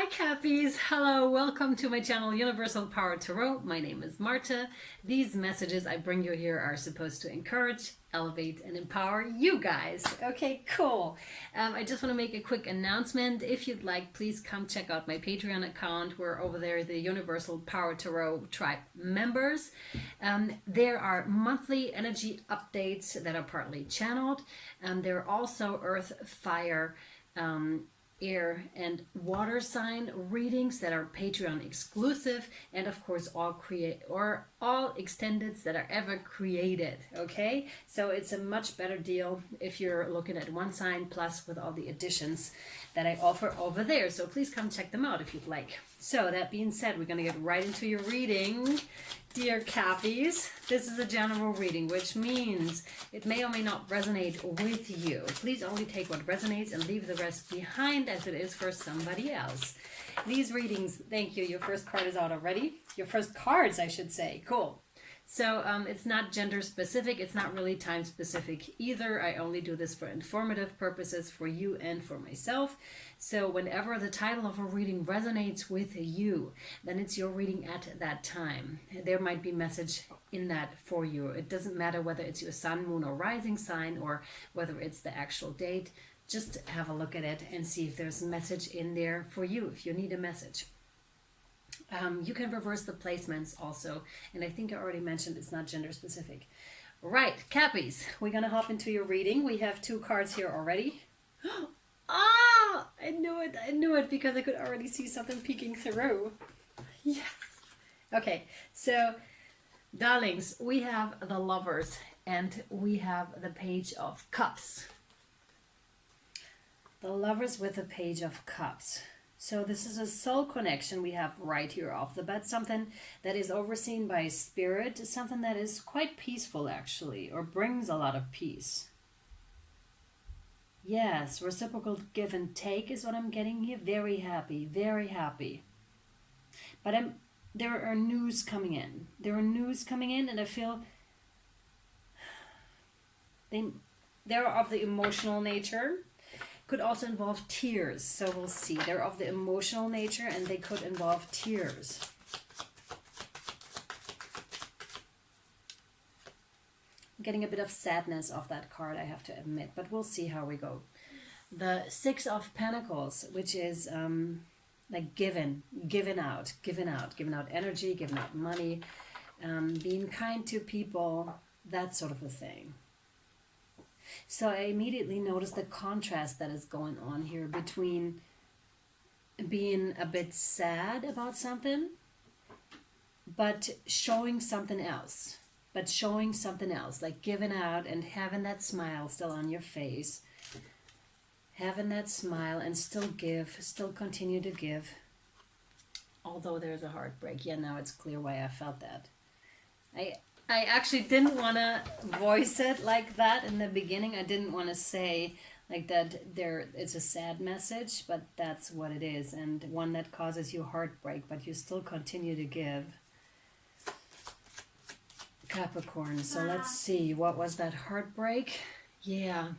Hi Cappies! Hello, welcome to my channel Universal Power Tarot. My name is Marthe. These messages I bring you here are supposed to encourage, elevate, and empower you guys. Okay, cool. I just want to make a quick announcement. If you'd like, please come check out my Patreon account. We're over there, the Universal Power Tarot Tribe members. There are monthly energy updates that are partly channeled. There are also earth, fire, air and water sign readings that are Patreon exclusive, and of course all extendeds that are ever created. Okay, so it's a much better deal if you're looking at one sign plus with all the additions that I offer over there. So please come check them out if you'd like. So that being said, we're going to get right into your reading, dear Cappies. This is a general reading, which means it may or may not resonate with you. Please only take what resonates and leave the rest behind, as it is for somebody else. These readings, thank you. Your first card is out already. Your first cards, I should say. Cool. So it's not gender specific. It's not really time specific either. I only do this for informative purposes for you and for myself. So whenever the title of a reading resonates with you, then it's your reading at that time. There might be message in that for you. It doesn't matter whether it's your sun, moon, or rising sign, or whether it's the actual date. Just have a look at it and see if there's a message in there for you, if you need a message. You can reverse the placements also, and I think I already mentioned it's not gender specific. Right, Cappies, we're gonna hop into your reading. We have two cards here already. Ah, I knew it because I could already see something peeking through. Yes. Okay, so darlings, we have the Lovers and we have the Page of Cups. The Lovers with the Page of Cups. So this is a soul connection we have right here off the bat, something that is overseen by spirit, something that is quite peaceful actually, or brings a lot of peace. Yes, reciprocal give and take is what I'm getting here. Very happy, very happy. But there are news coming in. There are news coming in, and I feel they're of the emotional nature. Could also involve tears, so we'll see. They're of the emotional nature and they could involve tears. I'm getting a bit of sadness off that card, I have to admit, but we'll see how we go. The Six of Pentacles, which is like giving out energy, giving out money, being kind to people, that sort of a thing. So I immediately noticed the contrast that is going on here between being a bit sad about something, but showing something else. Like giving out and having that smile still on your face. Having that smile and still give, still continue to give. Although there's a heartbreak. Yeah, now it's clear why I felt that. I actually didn't want to voice it like that in the beginning. I didn't want to say like that it's a sad message, but that's what it is, and one that causes you heartbreak, but you still continue to give. Capricorn, so let's see, what was that heartbreak? Yeah,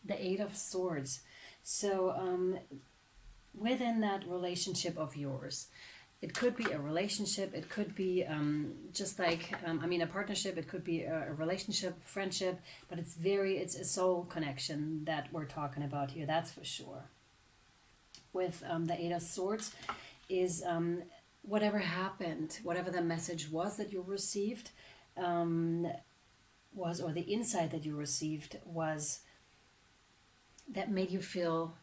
the Eight of Swords. So within that relationship of yours, it could be a relationship, it could be just like, a partnership, it could be a relationship, friendship, but it's a soul connection that we're talking about here, that's for sure. With the Eight of Swords is whatever happened, whatever the message was that you received, or the insight that you received was, that made you feel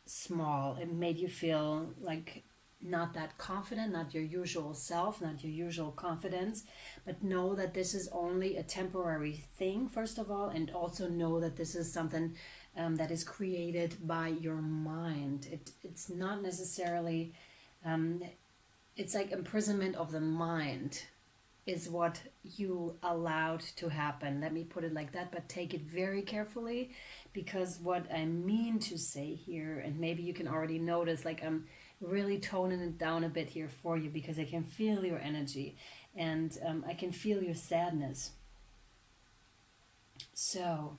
small, it made you feel like not that confident, not your usual self, not your usual confidence, but know that this is only a temporary thing, first of all, and also know that this is something that is created by your mind. It's not necessarily, it's like imprisonment of the mind is what you allowed to happen. Let me put it like that, but take it very carefully, because what I mean to say here, and maybe you can already notice, like I'm really toning it down a bit here for you, because I can feel your energy and I can feel your sadness. So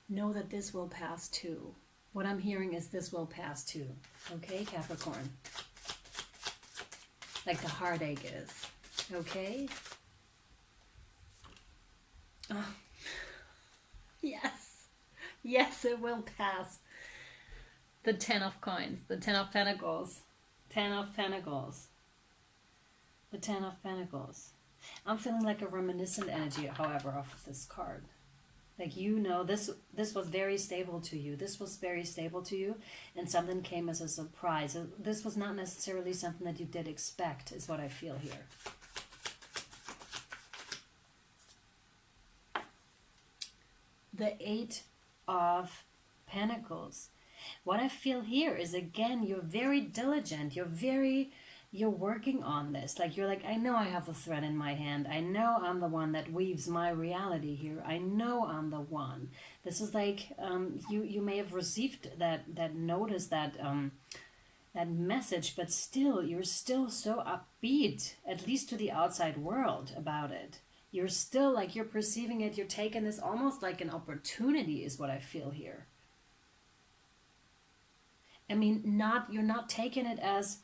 know that this will pass too. What I'm hearing is this will pass too. Okay, Capricorn? Like the heartache is. Okay? Oh. Yes. Yes, it will pass. The 10 of coins. The 10 of pentacles. 10 of pentacles. The 10 of pentacles. I'm feeling like a reminiscent energy, however, of this card. Like, you know, this was very stable to you. This was very stable to you, and something came as a surprise. This was not necessarily something that you did expect, is what I feel here. The 8 of Pentacles. What I feel here is, again, you're very diligent. You're working on this. Like, you're like, I know I have a thread in my hand. I know I'm the one that weaves my reality here. I know I'm the one. This is like, you may have received that notice, that message, but still, you're still so upbeat, at least to the outside world, about it. You're still like, you're perceiving it. You're taking this almost like an opportunity, is what I feel here. I mean, you're not taking it as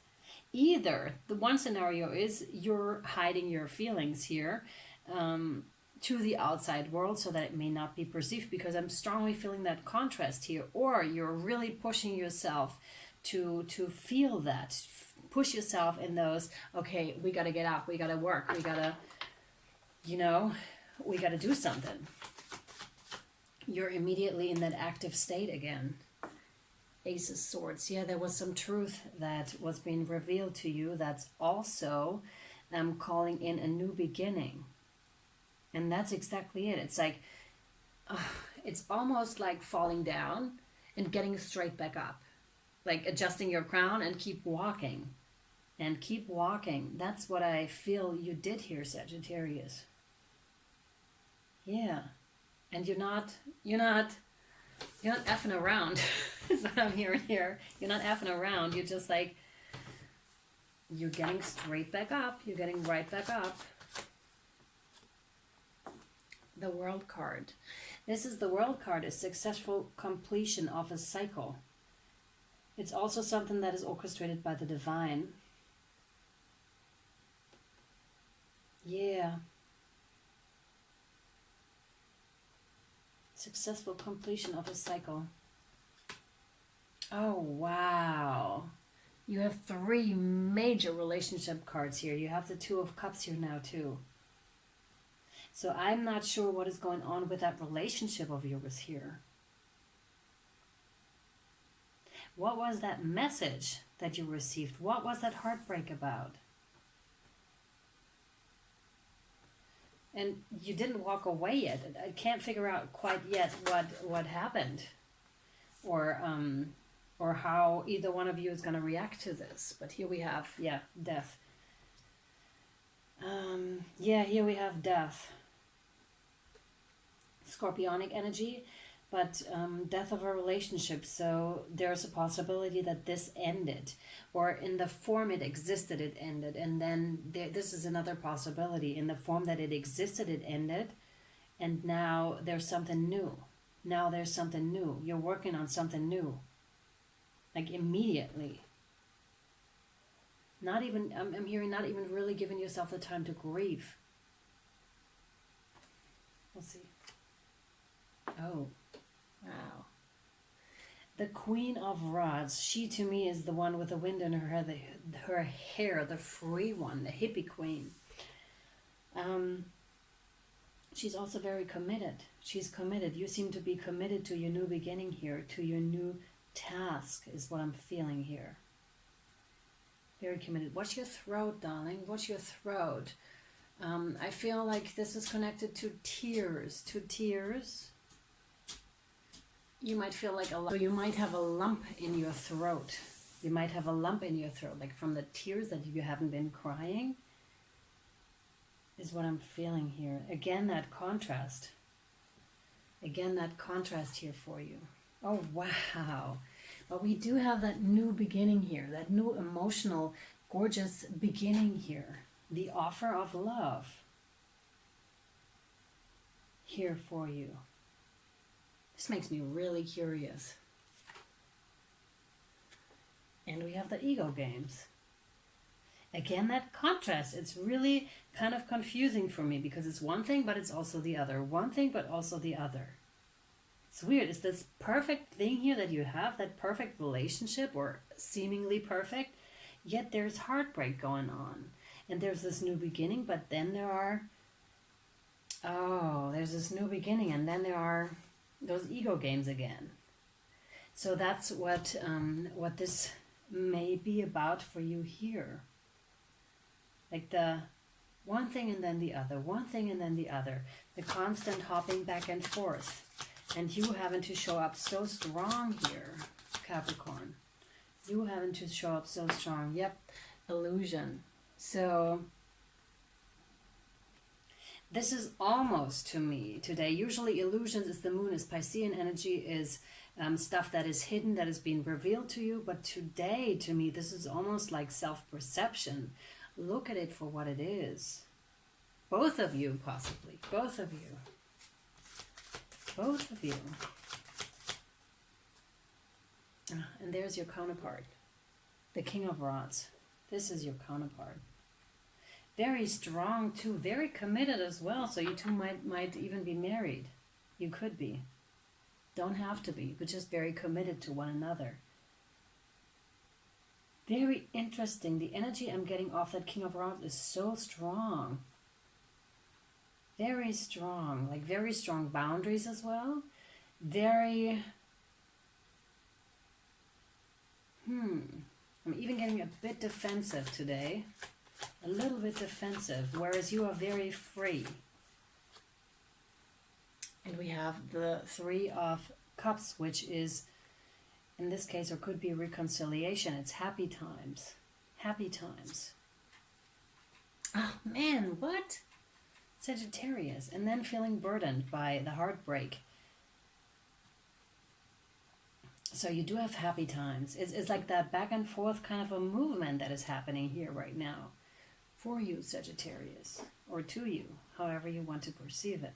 either. The one scenario is you're hiding your feelings here to the outside world so that it may not be perceived, because I'm strongly feeling that contrast here. Or you're really pushing yourself to feel that. Push yourself in those, okay, we got to get up, we got to work, we got to, you know, we got to do something. You're immediately in that active state again. Ace of Swords. Yeah, there was some truth that was being revealed to you that's also calling in a new beginning. And that's exactly it. It's like, it's almost like falling down and getting straight back up. Like adjusting your crown and keep walking. And keep walking. That's what I feel you did here, Sagittarius. Yeah. And you're not effing around, is what I'm hearing here. You're not effing around. You're just like, you're getting straight back up. You're getting right back up. The World card. This is the World card, a successful completion of a cycle. It's also something that is orchestrated by the divine. Yeah. Successful completion of a cycle. Oh, wow. You have 3 major relationship cards here. You have the 2 of Cups here now, too. So I'm not sure what is going on with that relationship of yours here. What was that message that you received? What was that heartbreak about? And you didn't walk away yet. I can't figure out quite yet what happened, or how either one of you is going to react to this. But here we have, yeah, death. Yeah, here we have death. Scorpionic energy, but death of a relationship. So there's a possibility that this ended, or in the form it existed, it ended. And then this is another possibility. In the form that it existed, it ended. And now there's something new. Now there's something new. You're working on something new. Like immediately. Not even, I'm hearing, not even really giving yourself the time to grieve. We'll see. Oh. Wow. The Queen of Rods. She, to me, is the one with the wind in her hair, the free one, the hippie queen. She's also very committed. She's committed. You seem to be committed to your new beginning here, to your new task, is what I'm feeling here. Very committed. Watch your throat, darling. Watch your throat. I feel like this is connected to tears. To tears. You might feel like so you might have a lump in your throat. You might have a lump in your throat, like from the tears that you haven't been crying, is what I'm feeling here. Again, that contrast. Again, that contrast here for you. Oh, wow. But we do have that new beginning here, that new emotional, gorgeous beginning here. The offer of love here for you. This makes me really curious. And we have the ego games. Again, that contrast, it's really kind of confusing for me because it's one thing, but it's also the other. One thing, but also the other. It's weird. It's this perfect thing here that you have, that perfect relationship, or seemingly perfect, yet there's heartbreak going on. And there's this new beginning, but then there's this new beginning, and then there are those ego games again. So that's what this may be about for you here. Like the one thing and then the other, one thing and then the other. The constant hopping back and forth. And you having to show up so strong here, Capricorn. You having to show up so strong. Yep, illusion. So this is almost to me today. Usually illusions is the moon, is Piscean energy, is stuff that is hidden, that is being revealed to you. But today, to me, this is almost like self-perception. Look at it for what it is. Both of you, possibly. Both of you. Both of you. And there's your counterpart. The King of Rods. This is your counterpart. Very strong too. Very committed as well. So you two might even be married. You could be. Don't have to be. But just very committed to one another. Very interesting. The energy I'm getting off that King of Rods is so strong. Very strong. Like very strong boundaries as well. Very... I'm even getting a bit defensive today. A little bit defensive. Whereas you are very free. And we have the Three of Cups, which is... in this case, or could be reconciliation. It's happy times. Happy times. Oh man, what? Sagittarius. And then feeling burdened by the heartbreak. So you do have happy times. It's like that back and forth kind of a movement that is happening here right now. For you, Sagittarius. Or to you, however you want to perceive it.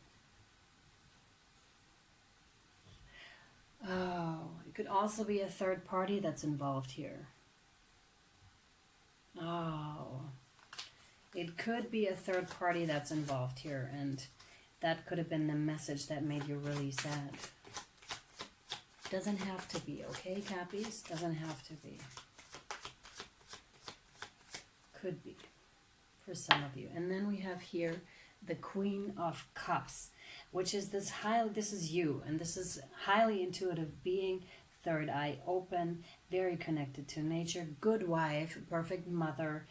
Oh, it could also be a third party that's involved here. Oh, it could be a third party that's involved here, and that could have been the message that made you really sad. Doesn't have to be, okay, Cappies? Doesn't have to be. Could be, for some of you. And then we have here the Queen of Cups, which is this is you, and this is highly intuitive being, third eye open, very connected to nature, good wife, perfect mother.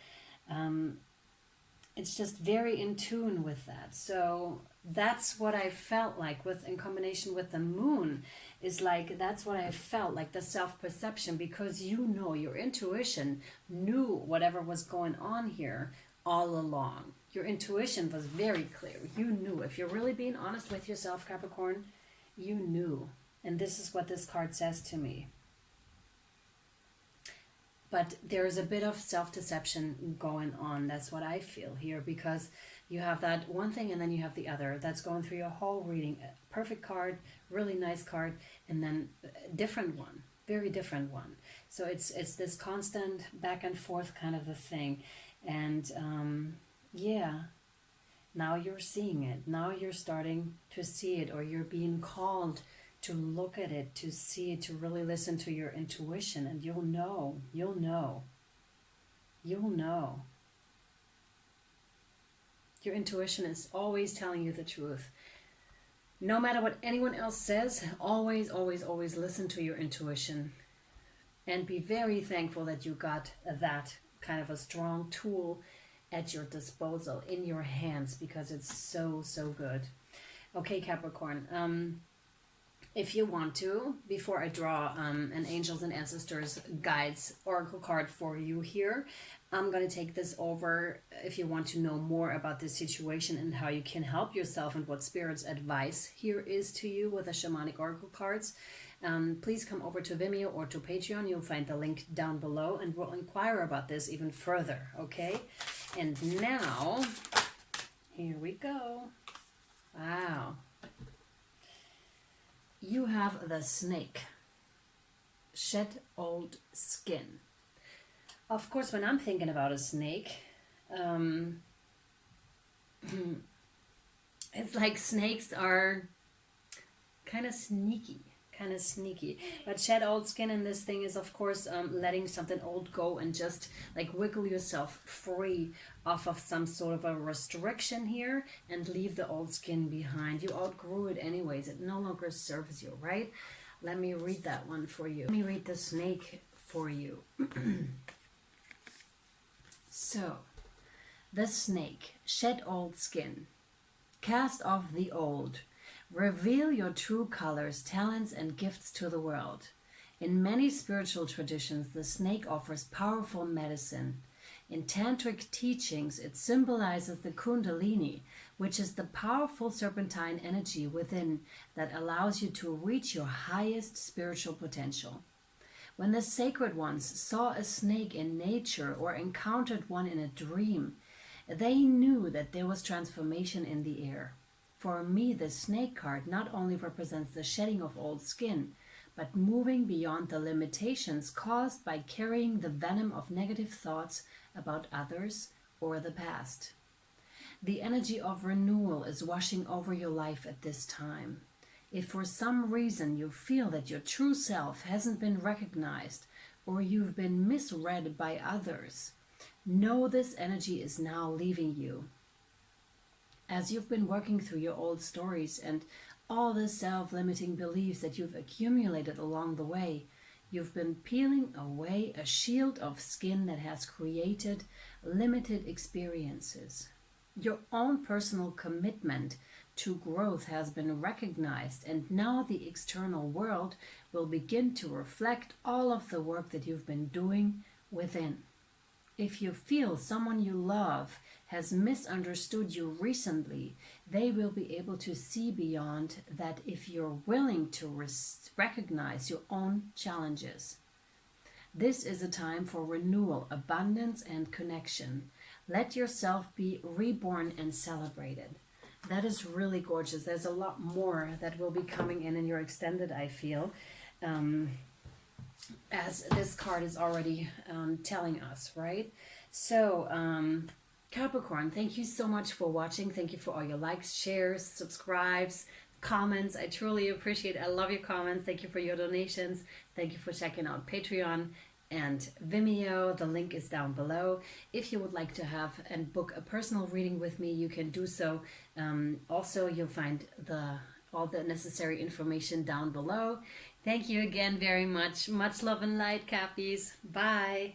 It's just very in tune with that. So that's what I felt like in combination with the moon, is like, that's what I felt like, the self-perception, because your intuition knew whatever was going on here all along. Your intuition was very clear. You knew. If you're really being honest with yourself, Capricorn, you knew. And this is what this card says to me. But there's a bit of self-deception going on. That's what I feel here, because you have that one thing and then you have the other. That's going through your whole reading. Perfect card, really nice card, and then a different one, very different one. So it's this constant back and forth kind of a thing. And yeah, now you're seeing it. Now you're starting to see it, or you're being called to look at it, to see it, to really listen to your intuition, and you'll know. Your intuition is always telling you the truth. No matter what anyone else says, always, always, always listen to your intuition. And be very thankful that you got that kind of a strong tool at your disposal, in your hands, because it's so, so good. Okay, Capricorn. If you want to, before I draw an Angels and Ancestors Guides Oracle card for you here, I'm going to take this over if you want to know more about this situation and how you can help yourself and what Spirit's advice here is to you with the Shamanic Oracle cards. Please come over to Vimeo or to Patreon. You'll find the link down below, and we'll inquire about this even further, okay? And now, here we go. Wow. You have the Snake. Shed old skin. Of course, when I'm thinking about a snake, um, it's like snakes are kind of sneaky, but shed old skin in this thing is of course letting something old go and just like wiggle yourself free off of some sort of a restriction here and leave the old skin behind. You outgrew it anyways, it no longer serves you, right? Let me read that one for you. Let me read the snake for you. So the snake: shed old skin, cast off the old, reveal your true colors, talents, and gifts to the world. In many spiritual traditions, the snake offers powerful medicine. In tantric teachings, it symbolizes the kundalini, which is the powerful serpentine energy within that allows you to reach your highest spiritual potential. When the sacred ones saw a snake in nature or encountered one in a dream, they knew that there was transformation in the air. For me, the snake card not only represents the shedding of old skin, but moving beyond the limitations caused by carrying the venom of negative thoughts about others or the past. The energy of renewal is washing over your life at this time. If for some reason you feel that your true self hasn't been recognized or you've been misread by others, know this energy is now leaving you. As you've been working through your old stories and all the self-limiting beliefs that you've accumulated along the way, you've been peeling away a shield of skin that has created limited experiences. Your own personal commitment to growth has been recognized, and now the external world will begin to reflect all of the work that you've been doing within. If you feel someone you love has misunderstood you recently, they will be able to see beyond that if you're willing to recognize your own challenges. This is a time for renewal, abundance, and connection. Let yourself be reborn and celebrated. That is really gorgeous. There's a lot more that will be coming in your extended, I feel. As this card is already telling us, right? So, Capricorn, thank you so much for watching. Thank you for all your likes, shares, subscribes, comments. I truly appreciate it. I love your comments. Thank you for your donations. Thank you for checking out Patreon and Vimeo. The link is down below. If you would like to have and book a personal reading with me, you can do so. Also, you'll find all the necessary information down below. Thank you again very much. Much love and light, Cappies. Bye.